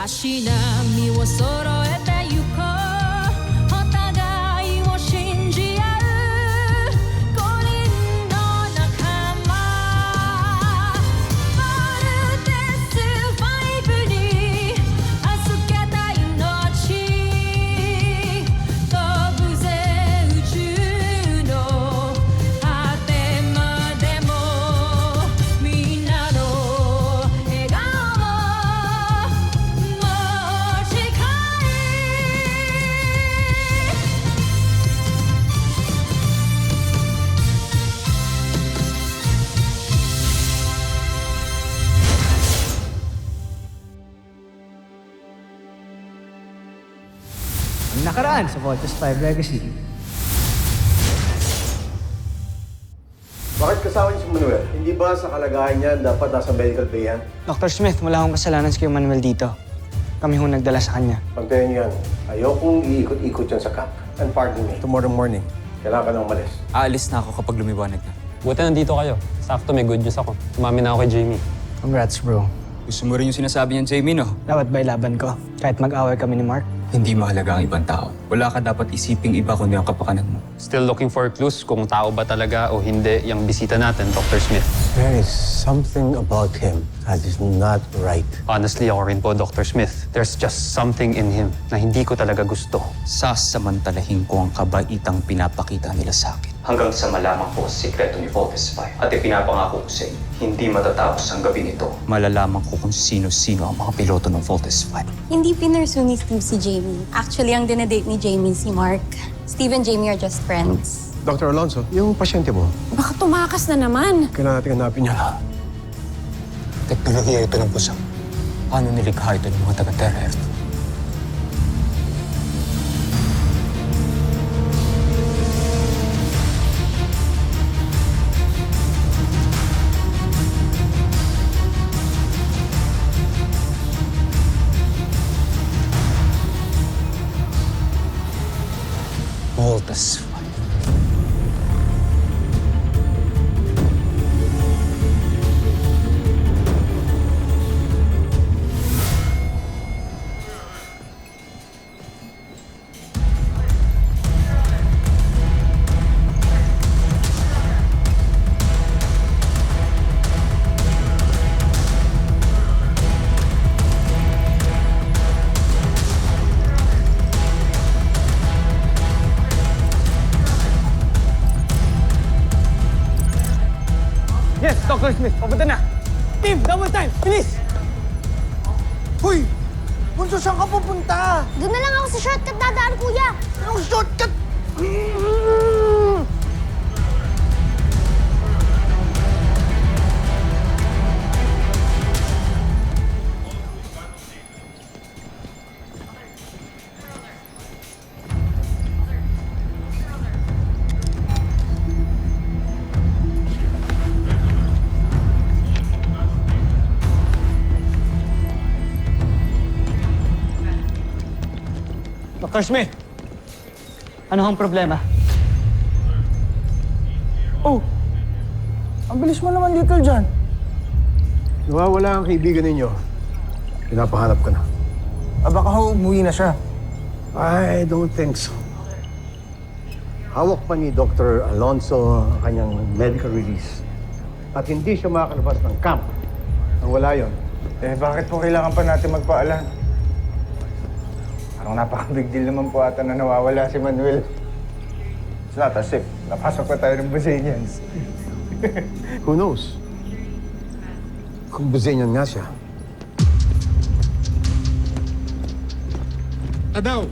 足並みを揃えてゆこうお互いを信じ合う5人の仲間まるでスファイブに預けた命飛ぶぜ宇宙の果てまでもみんなの笑顔持ち帰Ang nakaraan sa Voltes 5 Legacy. Bakit kasama niyo si Manuel? Hindi ba sa kalagayan niya dapat nasa medical bay yan? Dr. Smith, wala akong kasalanan sa Kuya Manuel dito. Kami hong nagdala sa kanya. Pagtayo niyo yan, ayokong iikot-ikot yan sa camp. And pardon me, tomorrow morning, kailangan ka nang umalis. Aalis na ako kapag lumiwanag na. Buti nandito kayo. Sakto may good news ako. Umami na ako kay Jamie. Congrats, bro. Gusto mo rin yung sinasabi niyan, Jamie, no? Dapat ba ilaban ko? Kahit mag-away kami ni Mark? Hindi mahalaga ang ibang tao. Wala ka dapat isiping iba kundi ang kapakanan mo. Still looking for clues kung tao ba talaga o hindi yung bisita natin, Dr. Smith. There is something about him that is not right. Honestly, ako rin po, Dr. Smith. There's just something in him na hindi ko talaga gusto. Sasamantalahin ko ang kabaitang pinapakita nila sa akin. Hanggang sa malaman ko ang sikreto ni Voltes 5. At ipinapangako ko sa inyo, hindi matatapos ang gabi nito. Malalaman ko kung sino-sino ang mga piloto ng Voltes 5. Hindi pinursu ni Steve si Jamie. Actually, ang dinedate ni Jamie si Mark. Steve and Jamie are just friends. Dr. Alonso, yung pasyente mo, Baka tumakas na naman. kailangan natin hanapin niya. Teknolohiya ito ng pusang. Paano nilikha ito ng mga taga-Terra F? Voltes 5. Yes, Dr. Smith, papunta na! Team, double time! Bilis! Hoy! Bunso, saan ka pupunta? Doon na lang ako sa shortcut dadaan, kuya. Anong shortcut? Dr. Smith! Ano ang problema? Oh! Ang bilis mo naman, Little John. Nawawala ang kaibigan ninyo. Pinapahanap ka na. Baka umuwi na siya. I don't think so. Hawak pa ni Dr. Alonso ang kanyang medical release. At hindi siya makakalabas ng camp nang wala yon. Bakit po kailangan pa natin magpaalam? Parang napaka-big deal naman po ata na nawawala si Manuel. It's not as if napasok pa tayo ng Brazilians. Who knows? Kung Brazilian nga siya. Adaw,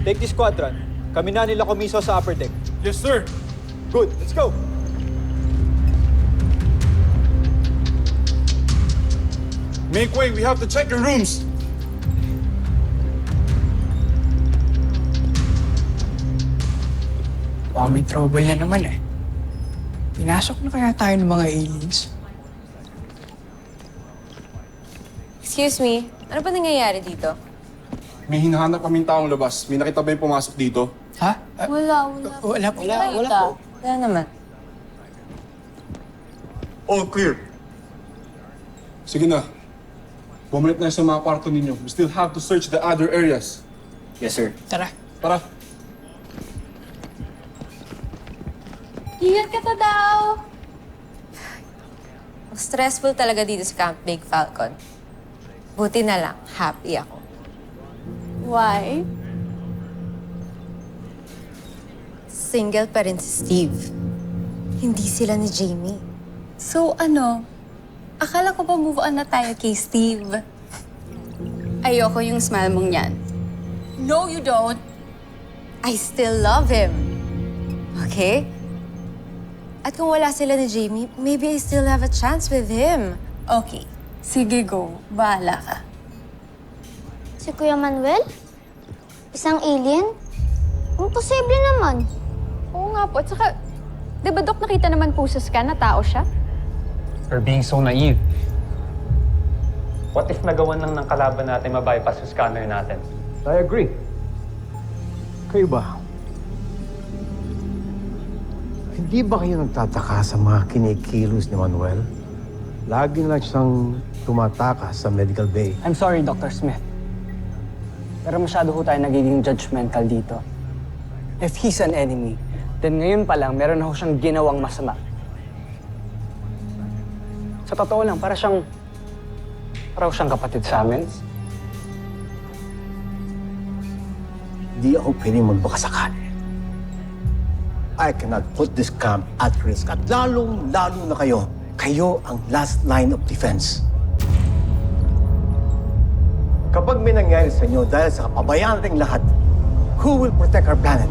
take this squadron. Kami na nila komiso sa upper deck. Yes, sir. Good, let's go. Make way. We have to check your rooms. Baka may trouble na naman eh. Pinasok na kaya tayo ng mga aliens? Excuse me, ano ba nangyayari dito? May hinahanap kaming taong labas. May nakita ba yung pumasok dito? Ha? Wala po. Wala naman. All clear. Sige na. Bumalik na sa mga kwarto ninyo. We still have to search the other areas. Yes, sir. Tara. Tara. Ingat ka ta daw! Stressful talaga dito sa Camp Big Falcon. Buti na lang, happy ako. Why? Single pa rin si Steve. Hindi sila ni Jamie. So ano? Akala ko ba move on na tayo kay Steve? Ayoko yung smile mong yan. No, you don't. I still love him. Okay? At kung wala sila ni Jamie, maybe I still have a chance with him. Okay. Sige, go. Bahala ka. Si Kuya Manuel? Isang alien? Imposible naman. Oo nga po. At saka, di ba, Dok, nakita naman po sa scan na tao siya? You're being so naive. What if nagawan lang ng kalaban natin ma-bypass yung scanner natin? I agree. Kayo ba? Hindi ba kayo nagtataka sa mga kinikilos ni Manuel? Lagi na lang siyang tumatakas sa medical bay. I'm sorry, Dr. Smith. Pero masyado ho tayo nagiging judgmental dito. If he's an enemy, then ngayon pa lang meron na ho siyang ginawang masama. Sa totoo lang, para siyang kapatid sa amin. Hindi ako pwedeng magbakasakali. I cannot put this camp at risk. At lalong-lalo na kayo. Kayo ang last line of defense. Kapag may nangyari sa inyo dahil sa kapabayaan nating lahat, who will protect our planet?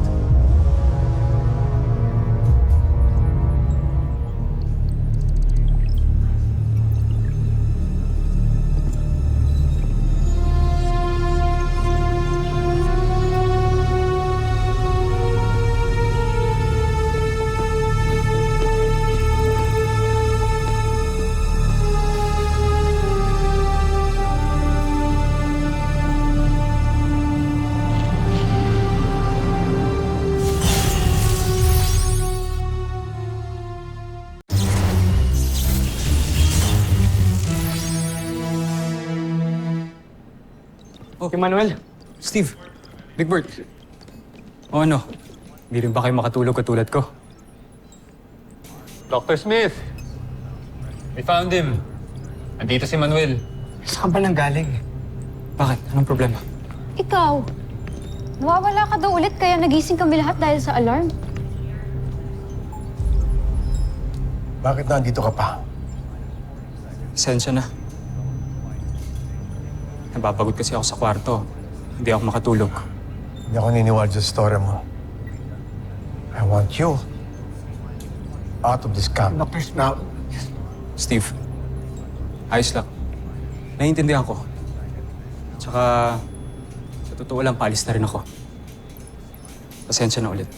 Oh, Manuel. Steve. Big Bird. O ano? Hindi rin ba kayo makatulog katulad ko? Dr. Smith! We found him. Andito si Manuel. Saan ba nang galing? Bakit? Anong problema? Ikaw, nawawala ka daw ulit kaya nagising kami lahat dahil sa alarm. Bakit nandito ka pa? Sensya na. Napapagod kasi ako sa kwarto. Hindi ako makatulog. Hindi ako niniwala sa story mo. I want you out of this camp. Dr. Smith. Now, Steve, ayos lang. Naiintindihan ko. Tsaka, sa totoo lang, paalis na rin ako. Pasensya na ulit.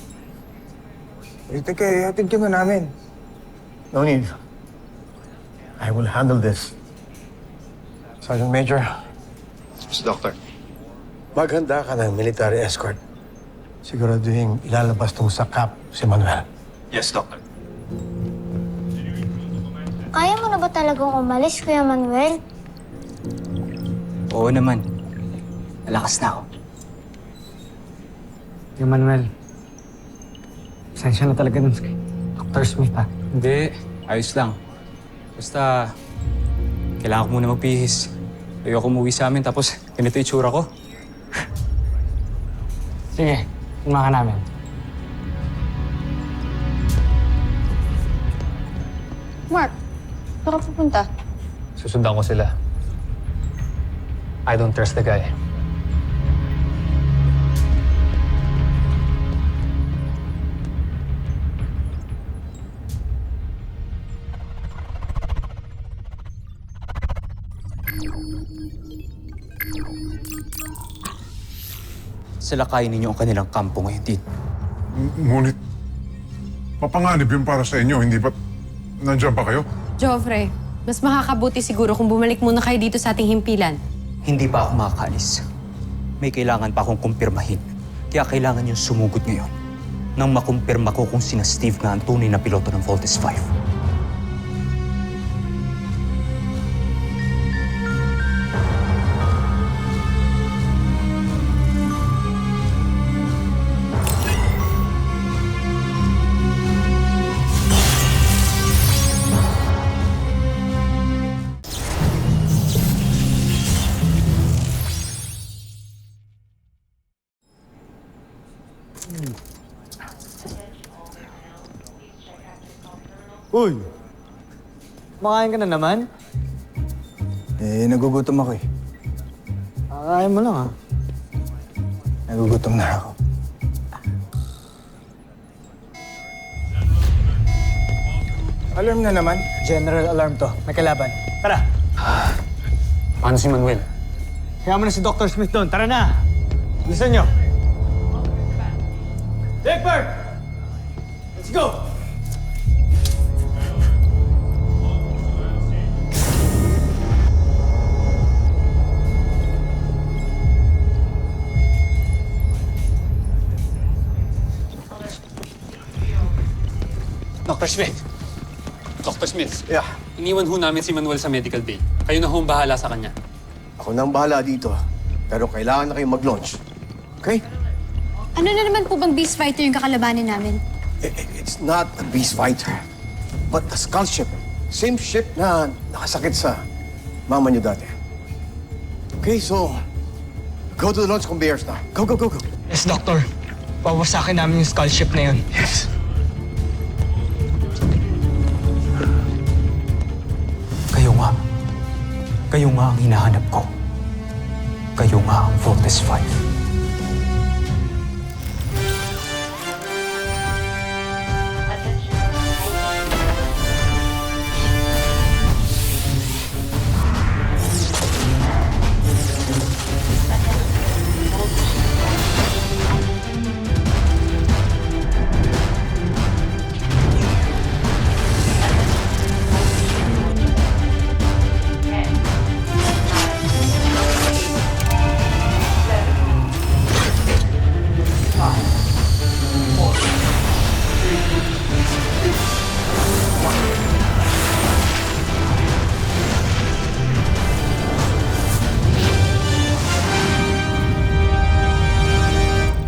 Hatid ka na namin. no need. I will handle this. Sergeant Major, Doctor. maghanda ka ng military escort. Siguraduhin ilalabas tong sa camp si Manuel. Yes, Doctor. Kaya mo na ba talagang umalis, Kuya Manuel? Oo naman. Malakas na ako. Yung Manuel, pasensya na talaga dun kay Dr. Smith, ha? Hindi. Ayos lang. Basta, kailangan ko muna magpihis. Ayoko umuwi sa amin tapos ganito itsura ko. Sige, tumahan ka namin. Mark, saan ka pupunta? Susundan ko sila. I don't trust the guy. Salakayin ninyo ang kanilang kampo ngayon din. Ngunit, mapanganib yun para sa inyo, hindi ba nandiyan pa kayo? Joffrey, mas makakabuti siguro kung bumalik muna kayo dito sa ating himpilan. Hindi pa ako makakaalis. May kailangan pa akong kumpirmahin. Kaya kailangan yung sumugod ngayon nang makumpirma ko kung sina Steve nga ang tunay na piloto ng Voltes 5. Uy! Makain ka na naman? Nagugutom ako eh. Kakain mo lang ah. Nagugutom na ako. Alarm na naman. General alarm to. May kalaban. Tara! Paano si Manuel? Kaya mo na si Dr. Smith doon. Tara na! Listen nyo! Egbert! Let's go! Dr. Smith! Dr. Smith, Yeah, iniwan ho namin si Manuel sa medical bay. Kayo na ho ang bahala sa kanya. ako nang bahala dito. Pero kailangan na kayong mag-launch. Okay? Ano na naman po bang beast fighter yung kakalabanin namin? It's not a beast fighter, but a skull ship. Same ship na nakasakit sa mama niyo dati. Okay, so go to the launch conveyors na. Go, go, go, go. Yes, Doctor. Pawasakin namin yung skull ship na yun. Yes. Kayo nga ang hinahanap ko. Kayo nga ang Voltes 5.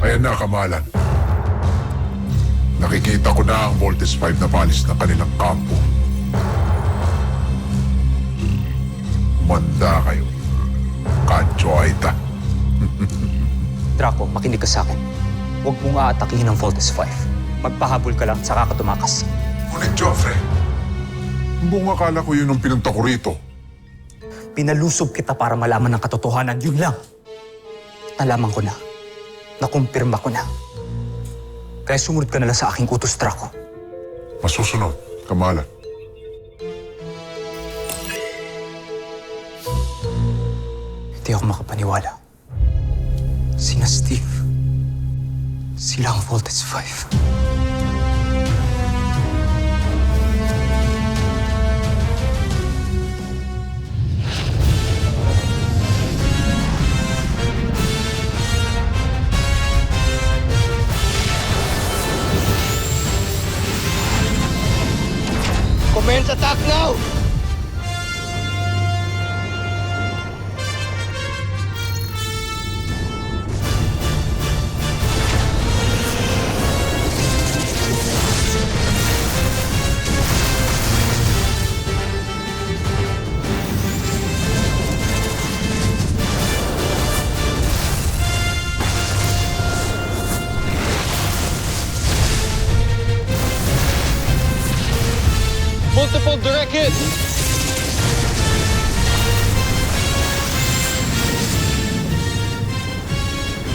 Ayan na, Kamalan. Nakikita ko na ang Voltes 5 na palis ng kanilang kampo. Manda kayo. Kancho Aita. Draco, makinig ka sa akin. Huwag mong aatakihin ang Voltes 5. Magpahabol ka lang, saka ka tumakas. Ngunit, Joffrey, buong akala ko yun ang pinunta ko rito. Pinalusob kita para malaman ng katotohanan, yun lang. Nalaman ko na. Nakumpirma ko na. Kaya sumunod ka na lang sa aking utos, Draco. Masusunod, Kamalan. Hindi ako makapaniwala. Sina Steve. Sila ang Voltes 5. Commence attack now! Multiple direct hits!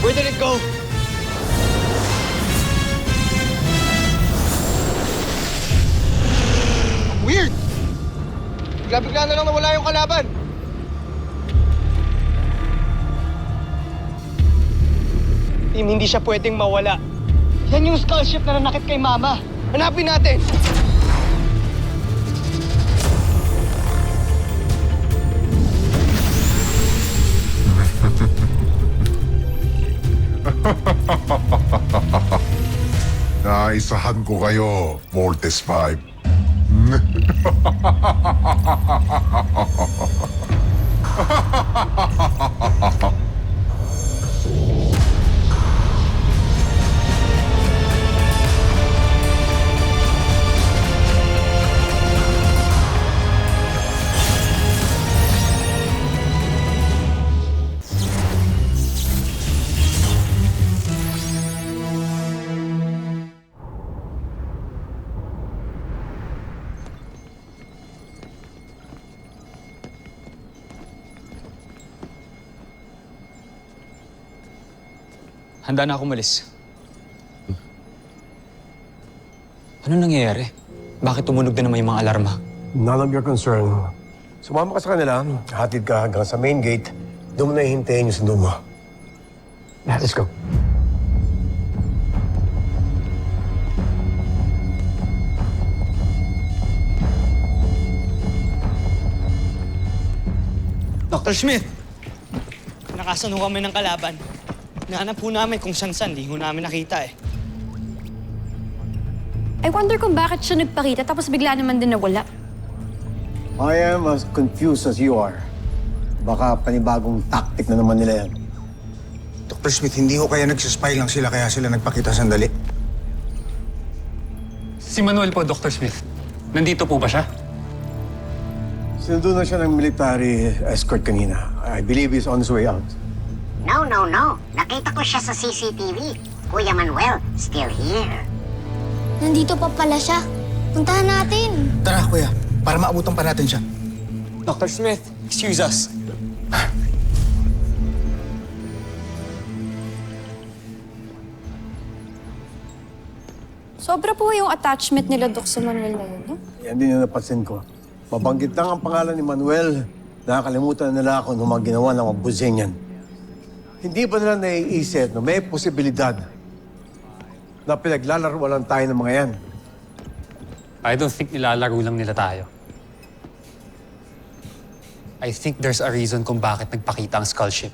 Where did it go? Weird! Bigla-bigla na lang nawala yung kalaban. Team, hindi siya pwedeng mawala. Yan yung skull ship na nanakit kay Mama. Hanapin natin! Naisahan ko kayo, Voltes 5. handa na ako umalis. Ano nangyayari? Bakit tumunog na naman yung mga alarma? None of your concern. Sumama ka sa kanila, hatid ka hanggang sa main gate, doon mo na hihintayin yung sundo mo. Let's go. Dr. Smith! Nakasan ho kami ng kalaban. Nahanap po namin kung saan-saan, di ho namin nakita eh. I wonder kung bakit siya nagpakita tapos bigla naman din nawala. I am as confused as you are. Baka panibagong tactic na naman nila yan. Dr. Smith, hindi ko kaya nagsispy lang sila kaya sila nagpakita sandali. Si Manuel po, Dr. Smith. Nandito po ba siya? Sinundo na siya ng military escort kanina. I believe he's on his way out. No. Nakita ko siya sa CCTV. Kuya Manuel, still here. Nandito pa pala siya. Puntahan natin. Tara, kuya. Para maabutan pa natin siya. Dr. Smith, excuse us. Sobra po yung attachment nila, Dok, sa Manuel na yun, no? Yan din yung napansin ko. Mabanggit lang ang pangalan ni Manuel. Nakakalimutan na nila ako ng mga ginawa ng mga buzen yan. Hindi ba nila naiisip na may posibilidad na pinaglalaruan lang tayo ng mga yan? I don't think nilalaro lang nila tayo. I think there's a reason kung bakit nagpakita ang skull ship.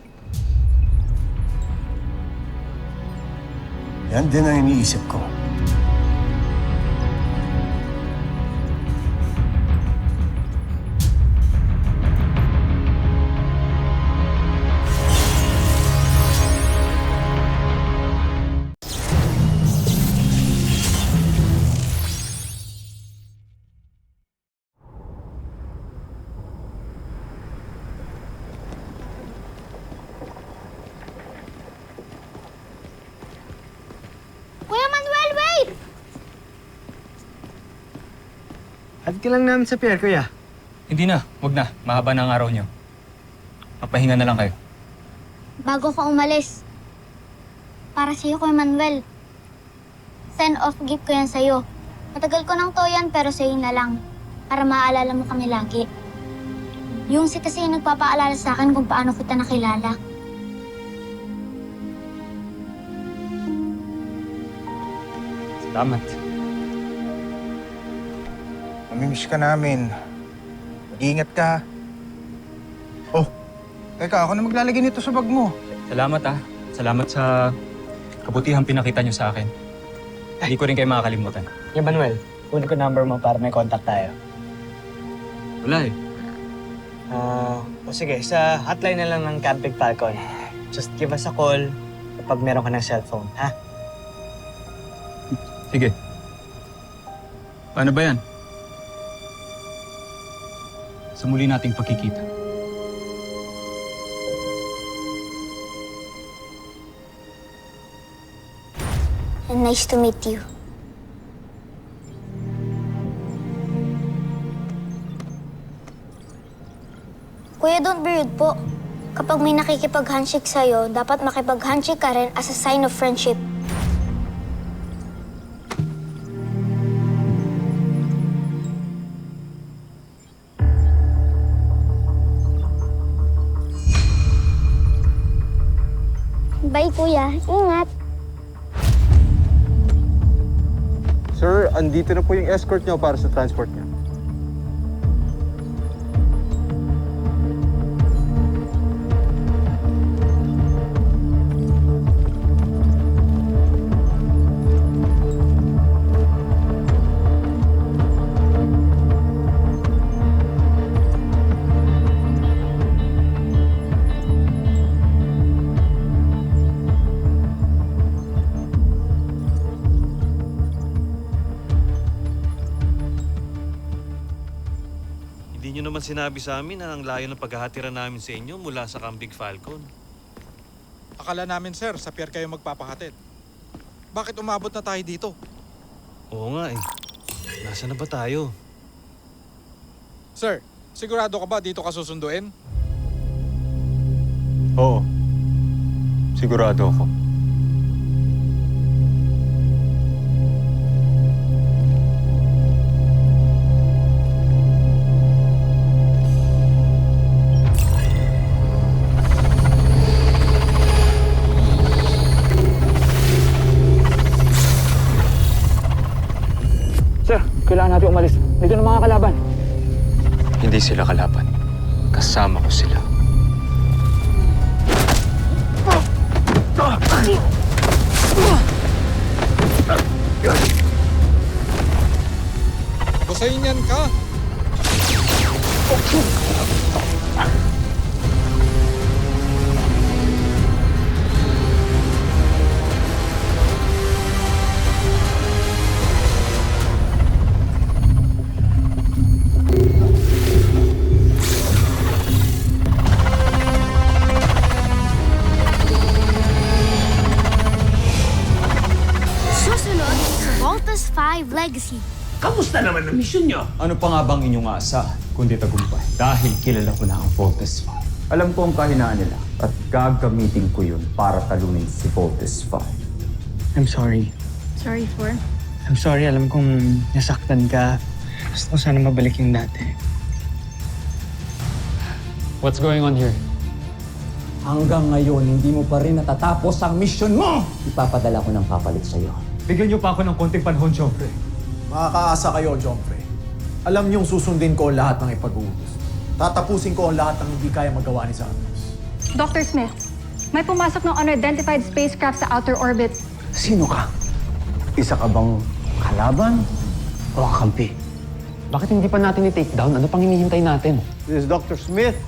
Yan din ang iniisip ko. Kuya Manuel, wait! Hatid ka lang namin sa pier, kuya. Hindi na, wag na. Mahaba na ang araw niyo. Papahinga na lang kayo. Bago ka umalis. Para sa'yo, Kuya Manuel. Send off gift ko yan sa'yo. Matagal ko nang to yan, pero sa'yo na lang. Para maaalala mo kami lagi. Yung si kasi yung nagpapaalala sa akin kung paano kita nakilala. Salamat. Namimiss ka namin. Mag-iingat ka. Oh, teka, ako na maglalagay nito sa bag mo. Salamat Salamat sa kabutihang pinakita niyo sa akin. Hindi ko rin kayo makakalimutan. Kuya Manuel, kunin ko number mo para may contact tayo. Wala eh. O sige, sa hotline na lang ng Camping Falcon. Just give us a call kapag meron ka ng cellphone, ha? Sige. Paano ba yan? Sa muli nating pagkikita. And nice to meet you. Kuya, don't be rude po. Kapag may nakikipag-handshake sa'yo, dapat makipag-handshake ka rin as a sign of friendship. Bye, Kuya. Ingat. Sir, andito na po yung escort niyo para sa transport niyo. Hindi nyo naman sinabi sa amin na ang layo ng paghahatiran namin sa inyo mula sa Camping Falcon. Akala namin, sir, sa pier kayo magpapahatid. Bakit umabot na tayo dito? Oo nga eh. Nasaan na ba tayo? Sir, sigurado ka ba dito ka susunduin? Oo. Sigurado ako. Kailangan natin umalis. Dito na mga kalaban. Hindi sila kalaban. Kasama ko sila. Gusayin yan ka! Susunod sa Voltes 5 Legacy. Kamusta naman ang misyon nyo? Ano pa nga bang inyong asa, kundi tagumpay? Dahil kilala ko na ang Voltes 5. Alam ko ang kahinaan nila at gagamitin ko yun para talunin si Voltes 5. I'm sorry. Sorry for? I'm sorry. Alam kong nasaktan ka. Gusto ko sana mabalik yung dati. What's going on here? Hanggang ngayon, hindi mo pa rin natatapos ang mission mo! Ipapadala ko ng papalit sa'yo. Bigyan niyo pa ako ng konting panahon, Joffrey. Makakaasa kayo, Joffrey. Alam niyong susundin ko ang lahat ng ipag-utos. Tatapusin ko ang lahat ng hindi kaya magawa ni Santos. Dr. Smith, may pumasok ng unidentified spacecraft sa outer orbit. Sino ka? Isa ka bang kalaban o kakampi? Bakit hindi pa natin i-take down? Ano pang hinihintay natin? This is Dr. Smith.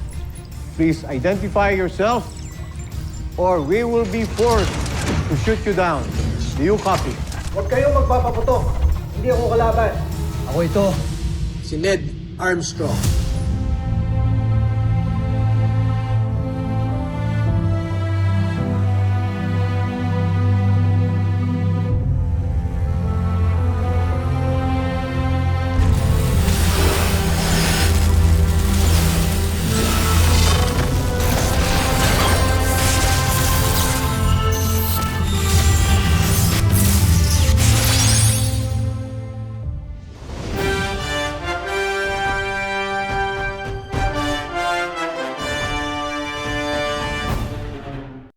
Please identify yourself or we will be forced to shoot you down. Do you copy? Huwag kayong magpapaputok. Hindi ako kalaban. Ako ito, si Ned Armstrong.